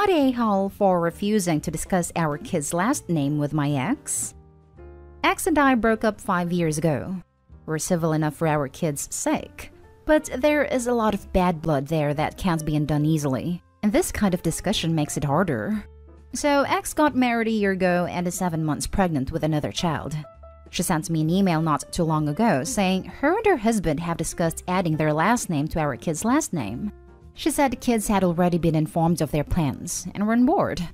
I a-hole for refusing to discuss our kid's last name with my ex. Ex and I broke up 5 years ago. We're civil enough for our kids' sake. But there is a lot of bad blood there that can't be undone easily. And this kind of discussion makes it harder. So ex got married a year ago and is 7 months pregnant with another child. She sent me an email not too long ago saying her and her husband have discussed adding their last name to our kid's last name. She said the kids had already been informed of their plans and were on board.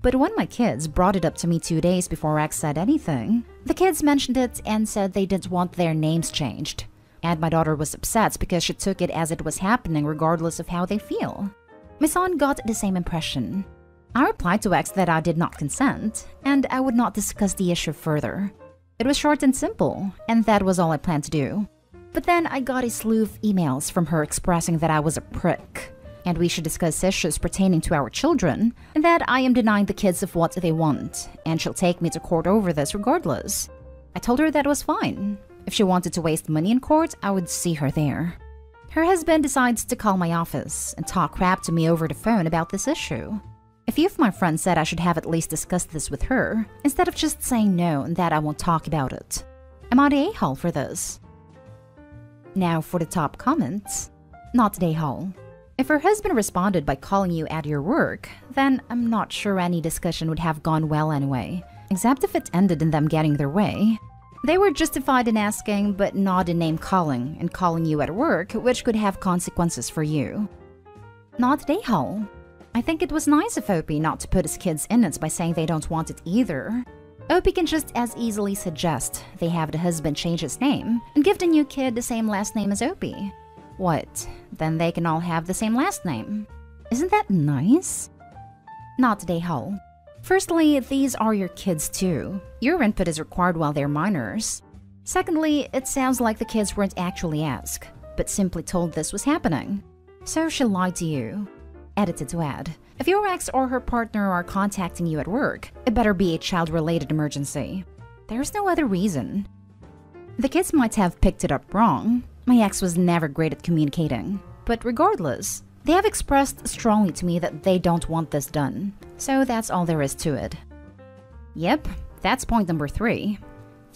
But when my kids brought it up to me 2 days before ex said anything, the kids mentioned it and said they didn't want their names changed. And my daughter was upset because she took it as it was happening regardless of how they feel. My son got the same impression. I replied to ex that I did not consent and I would not discuss the issue further. It was short and simple, and that was all I planned to do. But then I got a slew of emails from her expressing that I was a prick, and we should discuss issues pertaining to our children, and that I am denying the kids of what they want, and she'll take me to court over this regardless. I told her that was fine. If she wanted to waste money in court, I would see her there. Her husband decides to call my office and talk crap to me over the phone about this issue. A few of my friends said I should have at least discussed this with her, instead of just saying no and that I won't talk about it. Am I the a-hole for this? Now for the top comments. Not the a-hole. If her husband responded by calling you at your work, then I'm not sure any discussion would have gone well anyway, except if it ended in them getting their way. They were justified in asking, but not in name-calling and calling you at work, which could have consequences for you. Not the a-hole. I think it was nice of Opie not to put his kids in it by saying they don't want it either. Opie can just as easily suggest they have the husband change his name and give the new kid the same last name as Opie. What? Then they can all have the same last name. Isn't that nice? Not the a-hole. Firstly, these are your kids too. Your input is required while they're minors. Secondly, it sounds like the kids weren't actually asked, but simply told this was happening. So she lied to you. Edited to add, if your ex or her partner are contacting you at work, it better be a child-related emergency. There's no other reason. The kids might have picked it up wrong. My ex was never great at communicating. But regardless, they have expressed strongly to me that they don't want this done. So that's all there is to it. Yep, that's point number 3.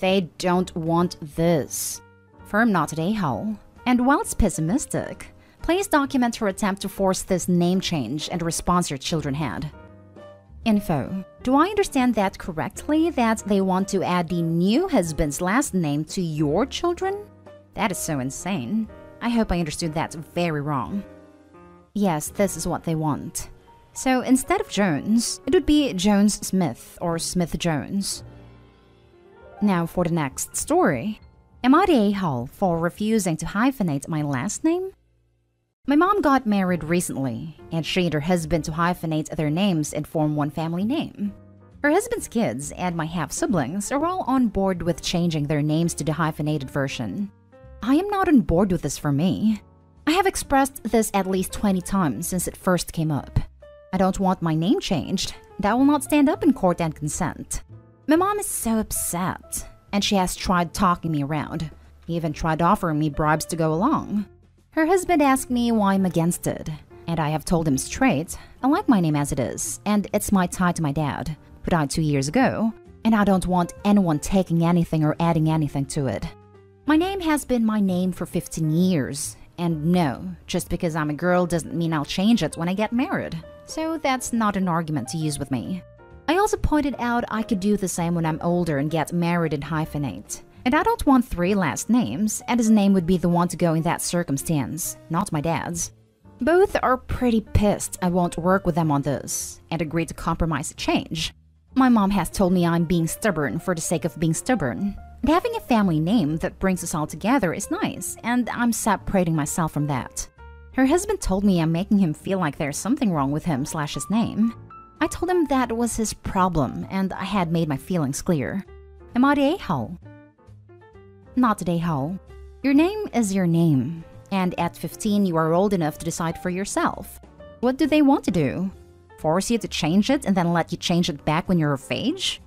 They don't want this. Firm not at a-hole. And while it's pessimistic, please document her attempt to force this name change and the response your children had. Info. Do I understand that correctly, that they want to add the new husband's last name to your children? That is so insane. I hope I understood that very wrong. Yes, this is what they want. So instead of Jones, it would be Jones-Smith or Smith-Jones. Now for the next story. Am I the a-hole for refusing to hyphenate my last name? My mom got married recently, and she and her husband to hyphenate their names and form one family name. Her husband's kids and my half-siblings are all on board with changing their names to the hyphenated version. I am not on board with this for me. I have expressed this at least 20 times since it first came up. I don't want my name changed, and I will not stand up in court and consent. My mom is so upset, and she has tried talking me around, even tried offering me bribes to go along. Her husband asked me why I'm against it, and I have told him straight, I like my name as it is, and it's my tie to my dad, who died 2 years ago, and I don't want anyone taking anything or adding anything to it. My name has been my name for 15 years, and no, just because I'm a girl doesn't mean I'll change it when I get married, so that's not an argument to use with me. I also pointed out I could do the same when I'm older and get married and hyphenate. And I don't want 3 last names, and his name would be the one to go in that circumstance, not my dad's. Both are pretty pissed I won't work with them on this, and agreed to compromise the change. My mom has told me I'm being stubborn for the sake of being stubborn. And having a family name that brings us all together is nice, and I'm separating myself from that. Her husband told me I'm making him feel like there's something wrong with him/his name. I told him that was his problem, and I had made my feelings clear. Am I the a-hole? Not the a-hole. Your name is your name, and at 15 you are old enough to decide for yourself. What do they want to do? Force you to change it and then let you change it back when you're of age?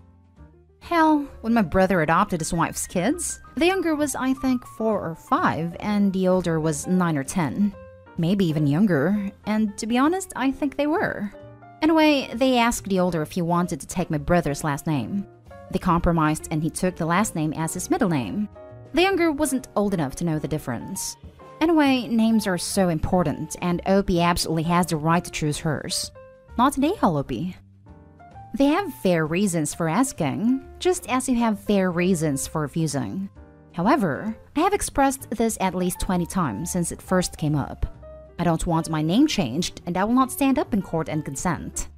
Hell, when my brother adopted his wife's kids, the younger was I think 4 or 5 and the older was 9 or 10. Maybe even younger, and to be honest, I think they were. Anyway, they asked the older if he wanted to take my brother's last name. They compromised and he took the last name as his middle name. The younger wasn't old enough to know the difference. Anyway, names are so important, and Opie absolutely has the right to choose hers. Not today, Opie. They have fair reasons for asking, just as you have fair reasons for refusing. However, I have expressed this at least 20 times since it first came up. I don't want my name changed, and I will not stand up in court and consent.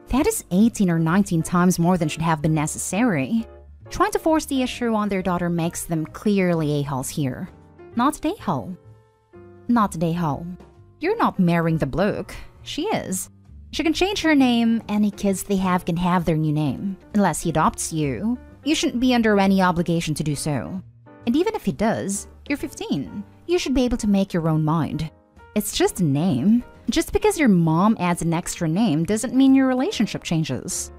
That is 18 or 19 times more than should have been necessary. Trying to force the issue on their daughter makes them clearly a-holes here. Not a-hole. Not a-hole. You're not marrying the bloke. She is. She can change her name. Any kids they have can have their new name. Unless he adopts you, you shouldn't be under any obligation to do so. And even if he does, you're 15. You should be able to make your own mind. It's just a name. Just because your mom adds an extra name doesn't mean your relationship changes.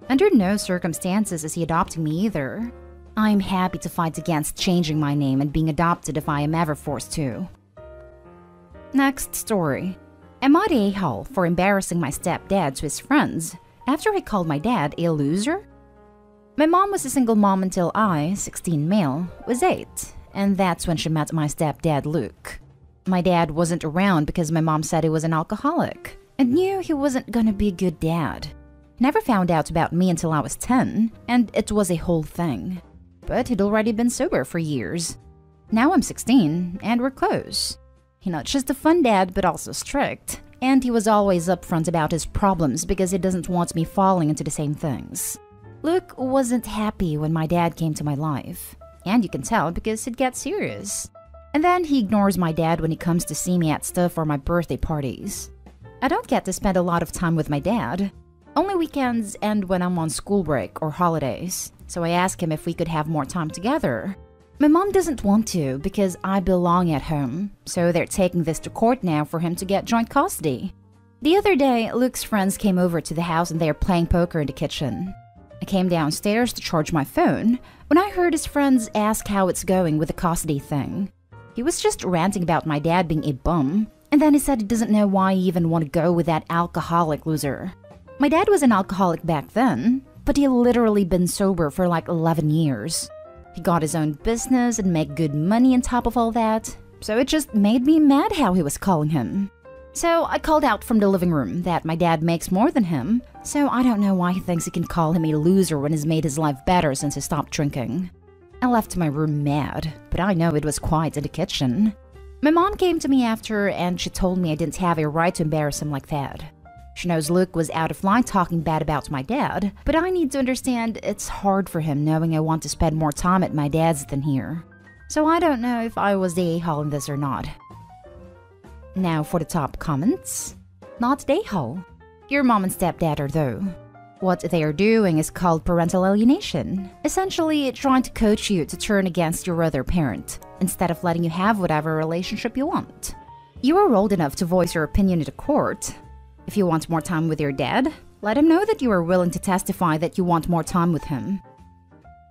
Under no circumstances is he adopting me either. I'm happy to fight against changing my name and being adopted if I am ever forced to. Next story. Am I the a-hole for embarrassing my stepdad to his friends after he called my dad a loser? My mom was a single mom until I, 16 male, was 8, and that's when she met my stepdad Luke. My dad wasn't around because my mom said he was an alcoholic and knew he wasn't gonna be a good dad. Never found out about me until I was 10, and it was a whole thing. But he'd already been sober for years. Now I'm 16, and we're close. He's not just a fun dad, but also strict. And he was always upfront about his problems because he doesn't want me falling into the same things. Luke wasn't happy when my dad came to my life. And you can tell because he'd get serious. And then he ignores my dad when he comes to see me at stuff or my birthday parties. I don't get to spend a lot of time with my dad. Only weekends and when I'm on school break or holidays. So I ask him if we could have more time together. My mom doesn't want to because I belong at home, so they're taking this to court now for him to get joint custody. The other day, Luke's friends came over to the house and they are playing poker in the kitchen. I came downstairs to charge my phone when I heard his friends ask how it's going with the custody thing. He was just ranting about my dad being a bum, and then he said he doesn't know why he even want to go with that alcoholic loser. My dad was an alcoholic back then, but he had literally been sober for like 11 years. He got his own business and made good money on top of all that, so it just made me mad how he was calling him. So I called out from the living room that my dad makes more than him, so I don't know why he thinks he can call him a loser when he's made his life better since he stopped drinking. I left my room mad, but I know it was quiet in the kitchen. My mom came to me after and she told me I didn't have a right to embarrass him like that. She knows Luke was out of line talking bad about my dad, but I need to understand it's hard for him knowing I want to spend more time at my dad's than here. So I don't know if I was the a-hole in this or not. Now for the top comments. Not the a-hole. Your mom and stepdad are though. What they are doing is called parental alienation, essentially trying to coach you to turn against your other parent, instead of letting you have whatever relationship you want. You are old enough to voice your opinion at a court. If you want more time with your dad, let him know that you are willing to testify that you want more time with him.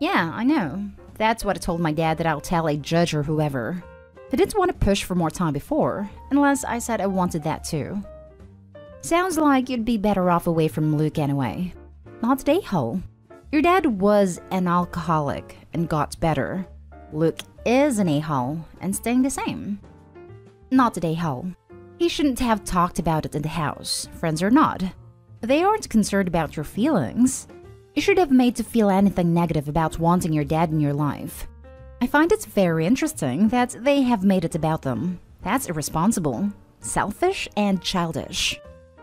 Yeah, I know. That's what I told my dad that I'll tell a judge or whoever. I didn't want to push for more time before, unless I said I wanted that too. Sounds like you'd be better off away from Luke anyway. Not the a-hole. Your dad was an alcoholic and got better. Luke is an a-hole and staying the same. Not the a-hole. He shouldn't have talked about it in the house, friends or not. They aren't concerned about your feelings. You should have made to feel anything negative about wanting your dad in your life. I find it very interesting that they have made it about them. That's irresponsible, selfish, and childish.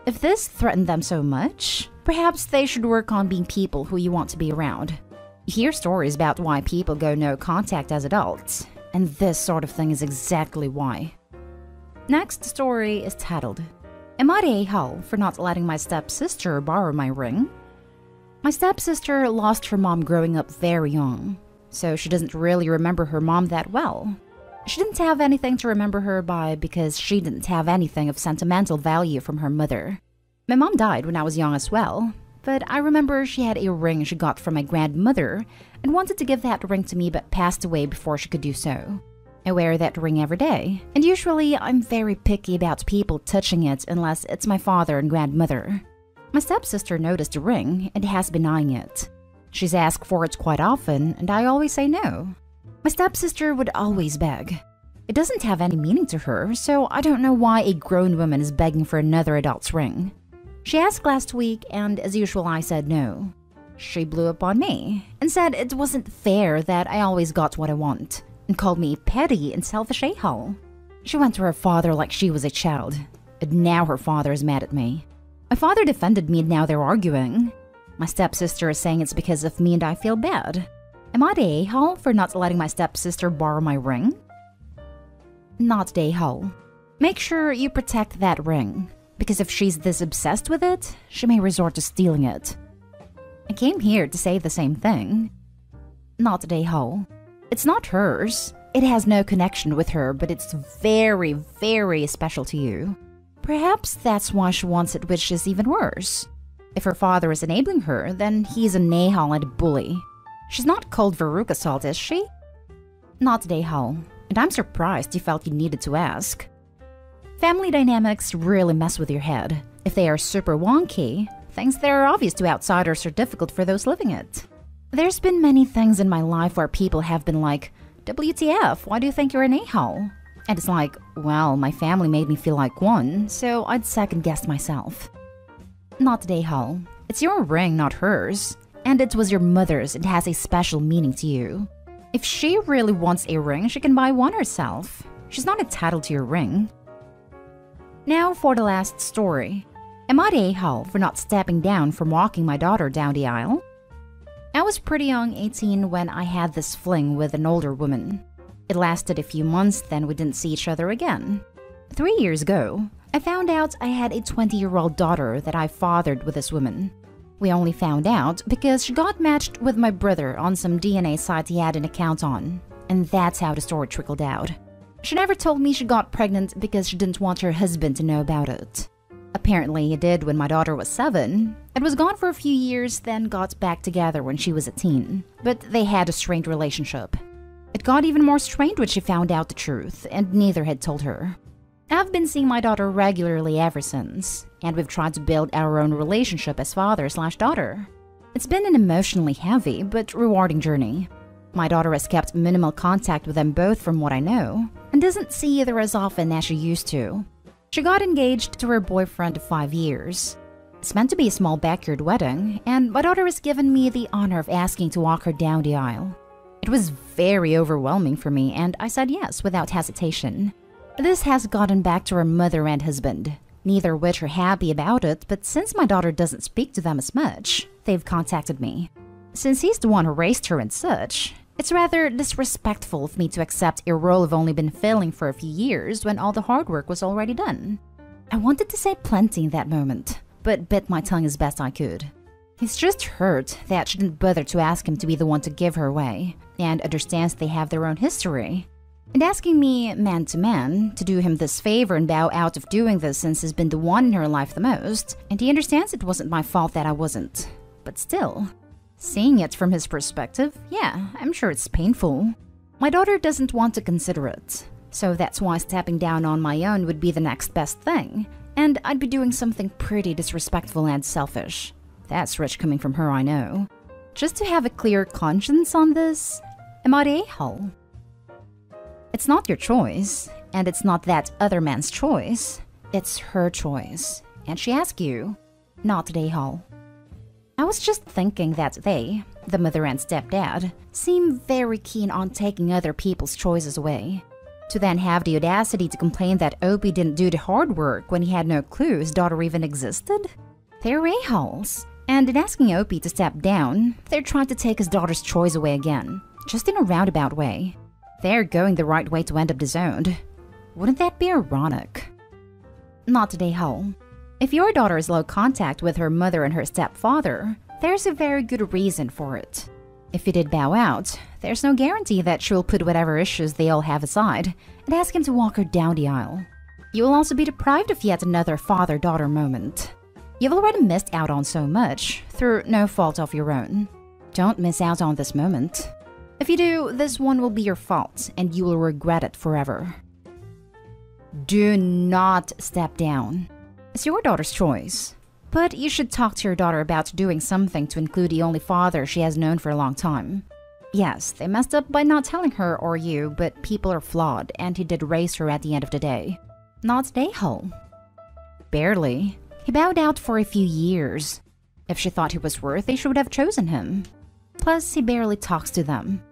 If this threatened them so much, perhaps they should work on being people who you want to be around. You hear stories about why people go no contact as adults, and this sort of thing is exactly why. Next story is titled, Am I the a-hole for not letting my stepsister borrow my ring? My stepsister lost her mom growing up very young, so she doesn't really remember her mom that well. She didn't have anything to remember her by because she didn't have anything of sentimental value from her mother. My mom died when I was young as well, but I remember she had a ring she got from my grandmother and wanted to give that ring to me but passed away before she could do so. I wear that ring every day, and usually I'm very picky about people touching it unless it's my father and grandmother. My stepsister noticed the ring and has been eyeing it. She's asked for it quite often, and I always say no. My stepsister would always beg. It doesn't have any meaning to her, so I don't know why a grown woman is begging for another adult's ring. She asked last week, and as usual I said no. She blew up on me and said it wasn't fair that I always got what I want, and called me petty and selfish a-hole. She went to her father like she was a child, and now her father is mad at me. My father defended me and now they're arguing. My stepsister is saying it's because of me and I feel bad. Am I the a-hole for not letting my stepsister borrow my ring? Not the a-hole. Make sure you protect that ring, because if she's this obsessed with it, she may resort to stealing it. I came here to say the same thing. Not the a-hole. It's not hers. It has no connection with her, but it's very, very special to you. Perhaps that's why she wants it, which is even worse. If her father is enabling her, then he's an a-hole and a bully. She's not called Veruca Salt, is she? Not the a-hole, and I'm surprised you felt you needed to ask. Family dynamics really mess with your head. If they are super wonky, things that are obvious to outsiders are difficult for those living it. There's been many things in my life where people have been like, WTF, why do you think you're an a-hole? And it's like, well, my family made me feel like one, so I'd second-guess myself. Not the a-hole. It's your ring, not hers. And it was your mother's and has a special meaning to you. If she really wants a ring, she can buy one herself. She's not entitled to your ring. Now for the last story. Am I the a-hole for not stepping down from walking my daughter down the aisle? I was pretty young, 18, when I had this fling with an older woman. It lasted a few months, then we didn't see each other again. 3 years ago, I found out I had a 20-year-old daughter that I fathered with this woman. We only found out because she got matched with my brother on some DNA site he had an account on. And that's how the story trickled out. She never told me she got pregnant because she didn't want her husband to know about it. Apparently he did when my daughter was 7. It was gone for a few years, then got back together when she was a teen. But they had a strained relationship. It got even more strained when she found out the truth, and neither had told her. I've been seeing my daughter regularly ever since, and we've tried to build our own relationship as father/daughter. It's been an emotionally heavy but rewarding journey. My daughter has kept minimal contact with them both from what I know, and doesn't see either as often as she used to. She got engaged to her boyfriend of 5 years. It's meant to be a small backyard wedding, and my daughter has given me the honor of asking to walk her down the aisle. It was very overwhelming for me, and I said yes without hesitation. This has gotten back to her mother and husband, neither of which are happy about it, but since my daughter doesn't speak to them as much, they've contacted me. Since he's the one who raised her and such, it's rather disrespectful of me to accept a role I've only been filling for a few years when all the hard work was already done. I wanted to say plenty in that moment, but bit my tongue as best I could. He's just hurt that she didn't bother to ask him to be the one to give her away, and understands they have their own history. And asking me, man to man, to do him this favor and bow out of doing this since he's been the one in her life the most, and he understands it wasn't my fault that I wasn't. But still, seeing it from his perspective, yeah, I'm sure it's painful. My daughter doesn't want to consider it, so that's why stepping down on my own would be the next best thing, and I'd be doing something pretty disrespectful and selfish. That's rich coming from her, I know. Just to have a clear conscience on this, am I the a-hole? It's not your choice, and it's not that other man's choice. It's her choice, and she asked you, not the a-hole. I was just thinking that they, the mother and stepdad, seem very keen on taking other people's choices away. To then have the audacity to complain that Opie didn't do the hard work when he had no clue his daughter even existed? They're a-holes. And in asking Opie to step down, they're trying to take his daughter's choice away again, just in a roundabout way. They're going the right way to end up disowned. Wouldn't that be ironic? Not the a-hole. If your daughter is low contact with her mother and her stepfather, there's a very good reason for it. If you did bow out, there's no guarantee that she'll put whatever issues they all have aside and ask him to walk her down the aisle. You will also be deprived of yet another father-daughter moment. You've already missed out on so much, through no fault of your own. Don't miss out on this moment. If you do, this one will be your fault, and you will regret it forever. Do not step down. It's your daughter's choice. But you should talk to your daughter about doing something to include the only father she has known for a long time. Yes, they messed up by not telling her or you, but people are flawed, and he did raise her at the end of the day. Not the a-hole. Barely. He bowed out for a few years. If she thought he was worthy, she would have chosen him. Plus, he barely talks to them.